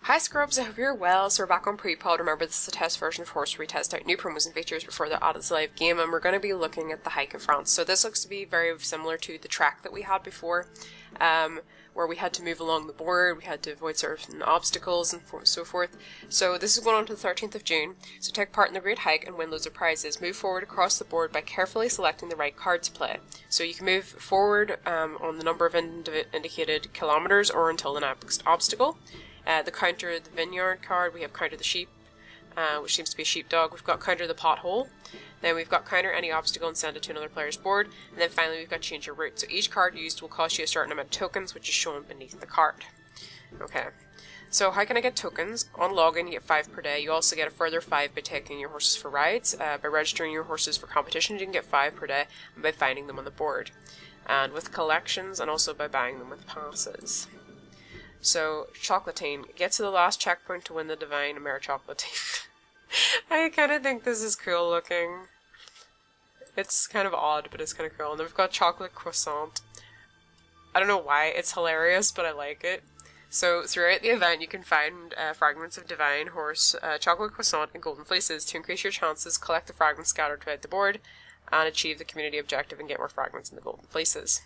Hi Scrubs, I hope you're well. So we're back on Prepod. Remember, this is a test version of Horse where we test out new promos and features before they're added to the live game, and we're going to be looking at the hike in France. So this looks to be very similar to the track that we had before, where we had to move along the board, we had to avoid certain obstacles and so forth. So this is going on to the 13th of June. So take part in the Great Hike and win loads of prizes. Move forward across the board by carefully selecting the right card to play. So you can move forward on the number of indicated kilometers or until the next obstacle. The counter the vineyard card, we have counter the sheep, which seems to be a sheepdog. We've got counter the pothole. Then we've got counter any obstacle and send it to another player's board. And then finally we've got change your route. So each card used will cost you a certain amount of tokens, which is shown beneath the card. Okay. So how can I get tokens? On login you get 5 per day. You also get a further 5 by taking your horses for rides. By registering your horses for competitions you can get 5 per day, and by finding them on the board. And with collections, and also by buying them with passes. So, Chocolatine, get to the last checkpoint to win the Divine Mare Chocolatine. I kind of think this is cool looking. It's kind of odd, but it's kind of cool. And then we've got Chocolate Croissant. I don't know why, it's hilarious, but I like it. So, throughout the event, you can find fragments of Divine Horse, Chocolate Croissant, and Golden Fleeces. To increase your chances, collect the fragments scattered throughout the board, and achieve the community objective and get more fragments in the Golden Fleeces.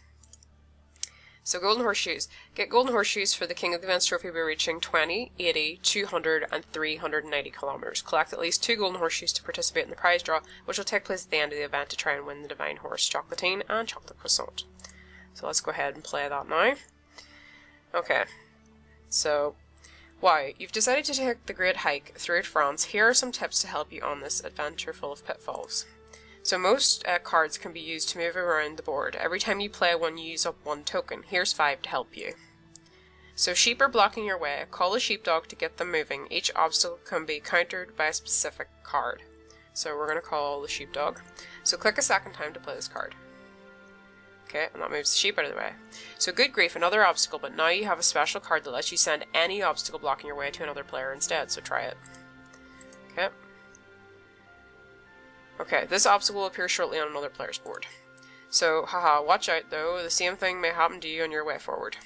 So Golden Horseshoes. Get Golden Horseshoes for the King of the Events trophy by reaching 20, 80, 200, and 390 kilometers. Collect at least 2 Golden Horseshoes to participate in the prize draw, which will take place at the end of the event to try and win the Divine Horse Chocolatine and Chocolate Croissant. So let's go ahead and play that now. Okay. So, wow, you've decided to take the Great Hike throughout France. Here are some tips to help you on this adventure full of pitfalls. So most cards can be used to move around the board. Every time you play one, you use up 1 token. Here's 5 to help you. So sheep are blocking your way. Call a sheepdog to get them moving. Each obstacle can be countered by a specific card. So we're going to call the sheepdog. So click a second time to play this card. Okay, and that moves the sheep out of the way. So good grief, another obstacle, but now you have a special card that lets you send any obstacle blocking your way to another player instead, so try it. Okay. Okay, this obstacle will appear shortly on another player's board. So, haha, watch out though, the same thing may happen to you on your way forward.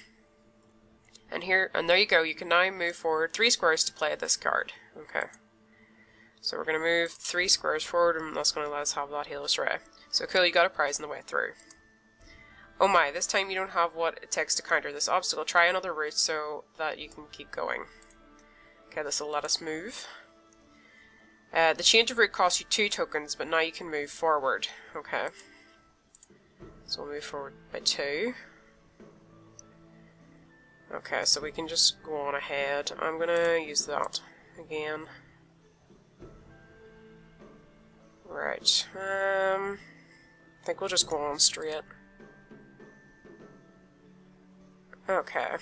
And there you go, you can now move forward 3 squares to play this card. Okay. So we're going to move 3 squares forward, and that's going to let us have that Halo Ray. So cool, you got a prize on the way through. Oh my, this time you don't have what it takes to counter this obstacle. Try another route so that you can keep going. Okay, this will let us move. The change of route costs you 2 tokens, but now you can move forward. Okay. So we'll move forward by 2. Okay, so we can just go on ahead. I'm gonna use that again. Right. I think we'll just go on straight. Okay.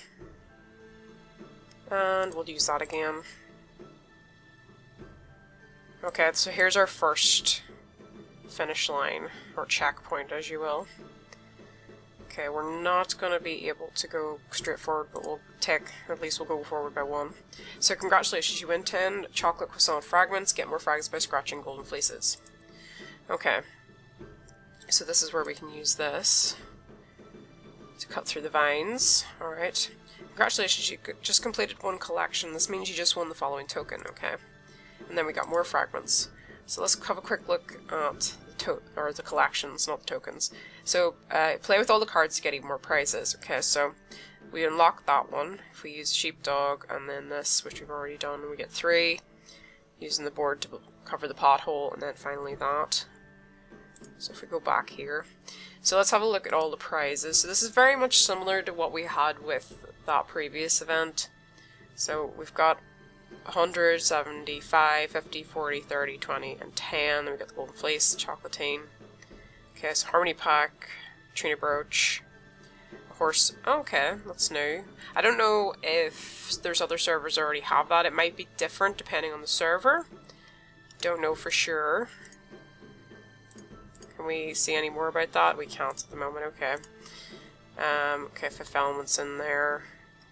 And we'll use that again. Okay, so here's our first finish line, or checkpoint as you will. Okay, we're not going to be able to go straight forward, but at least we'll go forward by 1. So congratulations, you win 10 chocolate croissant fragments, get more fragments by scratching Golden Fleeces. Okay, so this is where we can use this to cut through the vines. Alright, congratulations, you just completed 1 collection. This means you just won the following token, okay? And then we got more fragments. So let's have a quick look at the collections, not the tokens. So play with all the cards to get even more prizes. Okay, so we unlock that one if we use sheepdog, and then this, which we've already done, and we get 3. Using the board to cover the pothole, and then finally that. So if we go back here. So let's have a look at all the prizes. So this is very much similar to what we had with that previous event. So we've got 100, 75, 50, 40, 30, 20, and 10. Then we got the Golden Fleece, Chocolatine. Okay, so Harmony Pack, Trina Brooch, Horse. Okay, that's new. I don't know if there's other servers that already have that. It might be different depending on the server. Don't know for sure. Can we see any more about that? We can't at the moment, okay. Okay, 5 elements in there.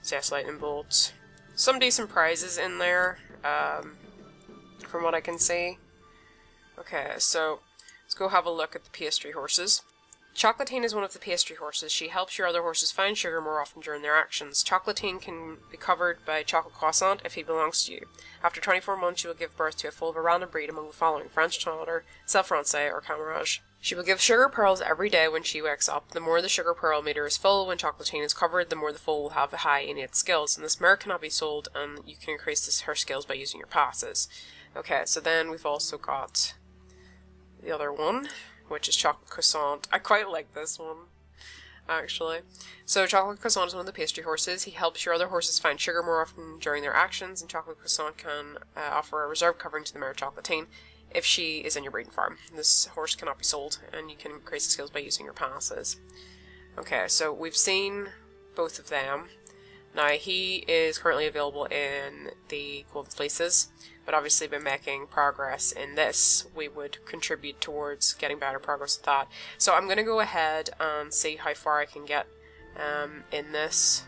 CS Lightning Bolt. Some decent prizes in there, from what I can see. Okay, so let's go have a look at the Pastry horses. Chocolatine is one of the Pastry horses. She helps your other horses find sugar more often during their actions. Chocolatine can be covered by chocolate croissant if he belongs to you. After 24 months, she will give birth to a foal of a random breed among the following: French Trotter, Self-Francais, or Connemaras. She will give sugar pearls every day when she wakes up. The more the sugar pearl meter is full when Chocolatine is covered, the more the foal will have high innate skills. And this mare cannot be sold, and you can increase her skills by using your passes. Okay, so then we've also got the other one, which is Chocolate Croissant. I quite like this one, actually. So Chocolate Croissant is one of the Pastry horses. He helps your other horses find sugar more often during their actions, and Chocolate Croissant can offer a reserve covering to the mare Chocolatine if she is in your breeding farm. This horse cannot be sold, and you can increase the skills by using your passes. Okay, so we've seen both of them. Now, he is currently available in the Golden Fleeces, but obviously by making progress in this, we would contribute towards getting better progress with that. So I'm going to go ahead and see how far I can get in this.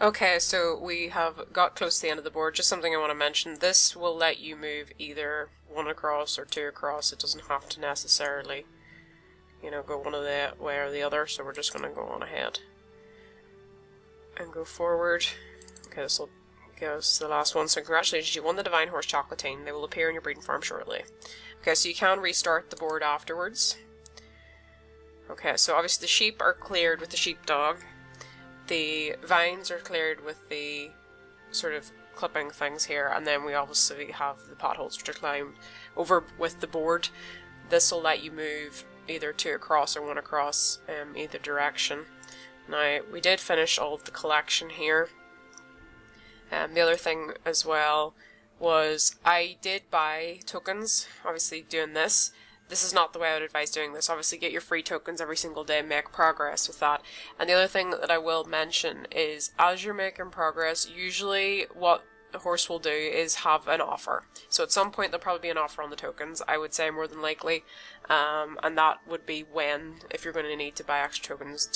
Okay, so we have got close to the end of the board. Just something I want to mention. This will let you move either one across or two across. It doesn't have to necessarily, go one of the way or the other. So we're just going to go on ahead and go forward. Okay, this will give us the last one. So congratulations, you won the Divine Horse Chocolatine. They will appear in your breeding farm shortly. Okay, so you can restart the board afterwards. Okay, so obviously the sheep are cleared with the sheepdog. The vines are cleared with the sort of clipping things here, and then we obviously have the potholes which are climbed over with the board. This will let you move either two across or one across either direction. Now, we did finish all of the collection here. The other thing as well was I did buy tokens, obviously doing this. This is not the way I would advise doing this. Obviously get your free tokens every single day, make progress with that. And the other thing that I will mention is as you're making progress, usually what the horse will do is have an offer. So at some point there'll probably be an offer on the tokens, I would say more than likely. And that would be when, if you're going to need to buy extra tokens,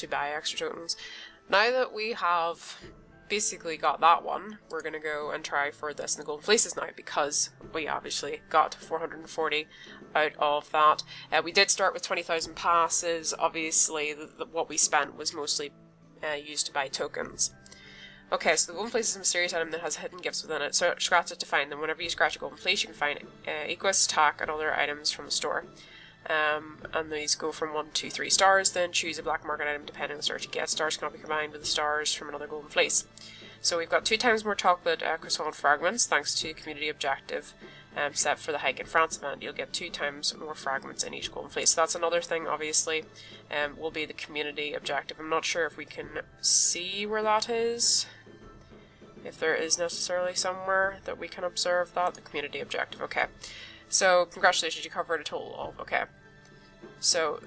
Now that we have basically got that one, we're going to go and try for this in the Golden Fleeces now, because we obviously got 440 out of that. We did start with 20,000 passes. Obviously what we spent was mostly used to buy tokens. Okay, so the Golden Fleece is a mysterious item that has hidden gifts within it, so scratch it to find them. Whenever you scratch a Golden Fleece, you can find Equus, Attack, and other items from the store. And these go from 1 to 3 stars. Then choose a black market item depending on the stars you get. Stars cannot be combined with the stars from another Golden Fleece. So we've got 2 times more chocolate croissant fragments thanks to community objective set for the Hike in France event. You'll get 2 times more fragments in each Golden Fleece. So that's another thing, obviously, will be the community objective. I'm not sure if we can see where that is. If there is necessarily somewhere that we can observe that. The community objective, okay. So, congratulations, you covered a total of, okay. So,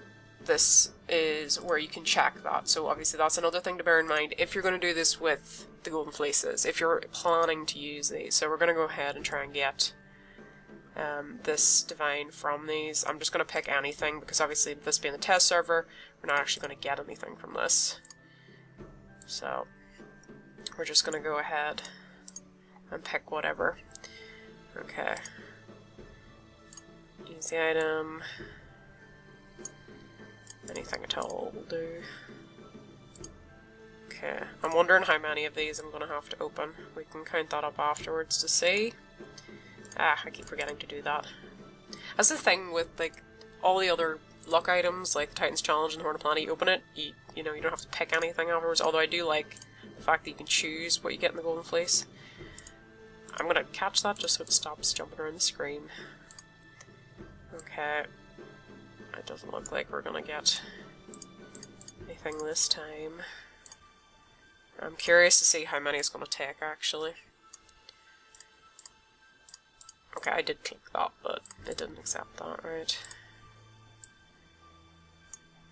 this is where you can check that. So, obviously, that's another thing to bear in mind if you're going to do this with the Golden Fleeces, if you're planning to use these. So, we're going to go ahead and try and get this divine from these. I'm just going to pick anything, because obviously, this being the test server, we're not actually going to get anything from this. So, we're just going to go ahead and pick whatever. Okay. Use the item. Anything at all will do. Okay, I'm wondering how many of these I'm going to have to open. We can count that up afterwards to see. Ah, I keep forgetting to do that. That's the thing with, like, all the other luck items, like the Titan's Challenge and the Horn of Planet, you open it, you know, you don't have to pick anything afterwards, although I do like the fact that you can choose what you get in the Golden Fleece. I'm going to catch that just so it stops jumping around the screen. Okay, it doesn't look like we're gonna get anything this time. I'm curious to see how many it's gonna take, actually. Okay, I did click that, but it didn't accept that, right?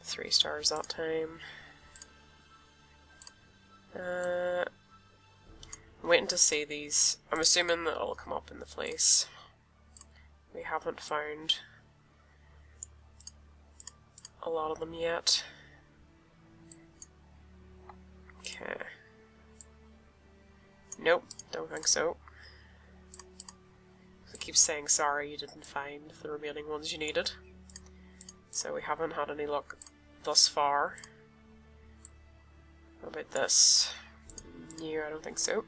3 stars that time. I'm waiting to see these. I'm assuming that it'll come up in the Fleece. We haven't found a lot of them yet. Okay. Nope, don't think so. It keeps saying sorry you didn't find the remaining ones you needed. So we haven't had any luck thus far. What about this? Yeah, I don't think so.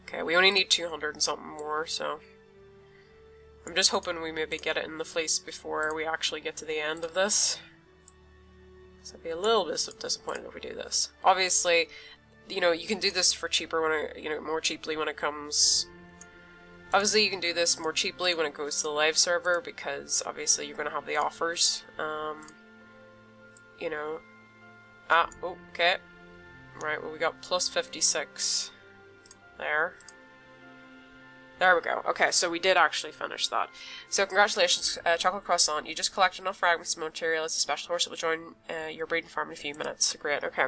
Okay, we only need 200 and something more, so I'm just hoping we maybe get it in the Fleece before we actually get to the end of this. So I'd be a little bit disappointed if we do this. Obviously, you know, you can do this for cheaper when it, more cheaply when it comes. Obviously, you can do this more cheaply when it goes to the live server, because obviously you're going to have the offers. You know. Okay. Right, well, we got plus 56 there. There we go. Okay, so we did actually finish that. So congratulations, Chocolate Croissant. You just collected enough fragments of material as a special horse that will join your breeding farm in a few minutes. Great, okay.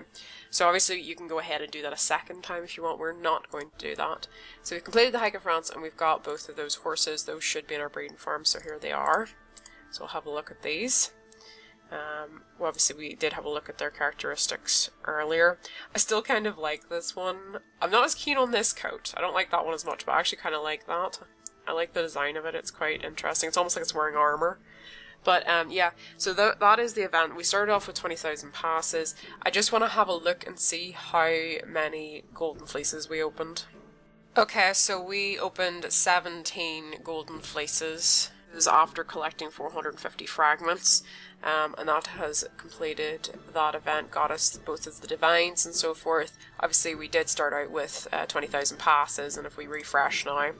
So obviously you can go ahead and do that a second time if you want. We're not going to do that. So we've completed the hike in France and we've got both of those horses. Those should be in our breeding farm, so here they are. So we'll have a look at these. Well, obviously we did have a look at their characteristics earlier. I still kind of like this one. I'm not as keen on this coat. I don't like that one as much, but I actually kind of like that. I like the design of it. It's quite interesting. It's almost like it's wearing armor. But yeah, so that is the event. We started off with 20,000 passes. I just want to have a look and see how many Golden Fleeces we opened. Okay, so we opened 17 Golden Fleeces. This is after collecting 450 fragments. and that has completed that event, got us both of the divines and so forth. Obviously we did start out with 20,000 passes, and if we refresh now,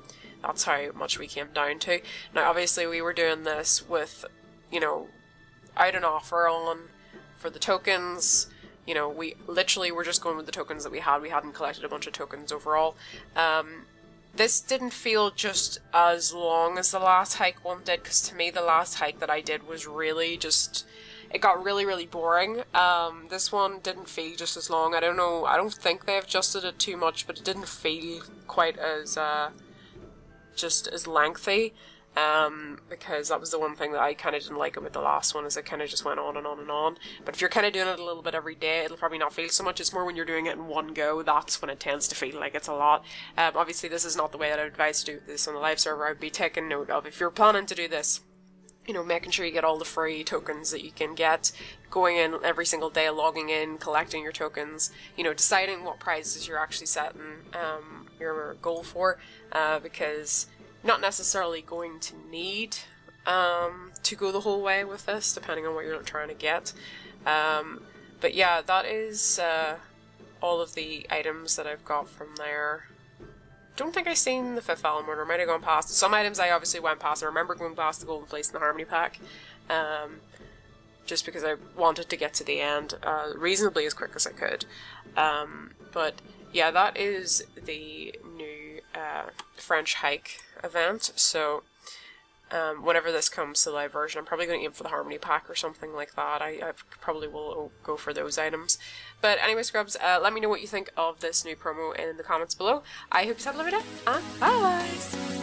that's how much we came down to. Now obviously we were doing this with, you know, out an offer on for the tokens. You know, we literally were just going with the tokens that we had. We hadn't collected a bunch of tokens overall. This didn't feel just as long as the last hike one did, because to me the last hike that I did was really just, it got really, really boring. This one didn't feel just as long. I don't know, I don't think they've adjusted it too much, but it didn't feel quite as, just as lengthy. Because that was the one thing that I kind of didn't like about the last one, is it kind of just went on and on and on. But if you're kind of doing it a little bit every day, it'll probably not feel so much. It's more when you're doing it in one go, that's when it tends to feel like it's a lot. Obviously this is not the way that I would advise to do this on the live server. I would be taking note of, if you're planning to do this, you know, making sure you get all the free tokens that you can get, going in every single day, logging in, collecting your tokens, you know, deciding what prizes you're actually setting your goal for, because not necessarily going to need to go the whole way with this, depending on what you're trying to get. But yeah, that is all of the items that I've got from there. Don't think I've seen the 5th Allen Order, might have gone past. Some items I obviously went past. I remember going past the Golden Fleece and the Harmony Pack, just because I wanted to get to the end reasonably as quick as I could. But yeah, that is the new French hike event. So whenever this comes to the live version, I'm probably going to aim for the Harmony Pack or something like that. I probably will go for those items. But anyway, scrubs, let me know what you think of this new promo in the comments below. I hope you have a lovely day, and bye!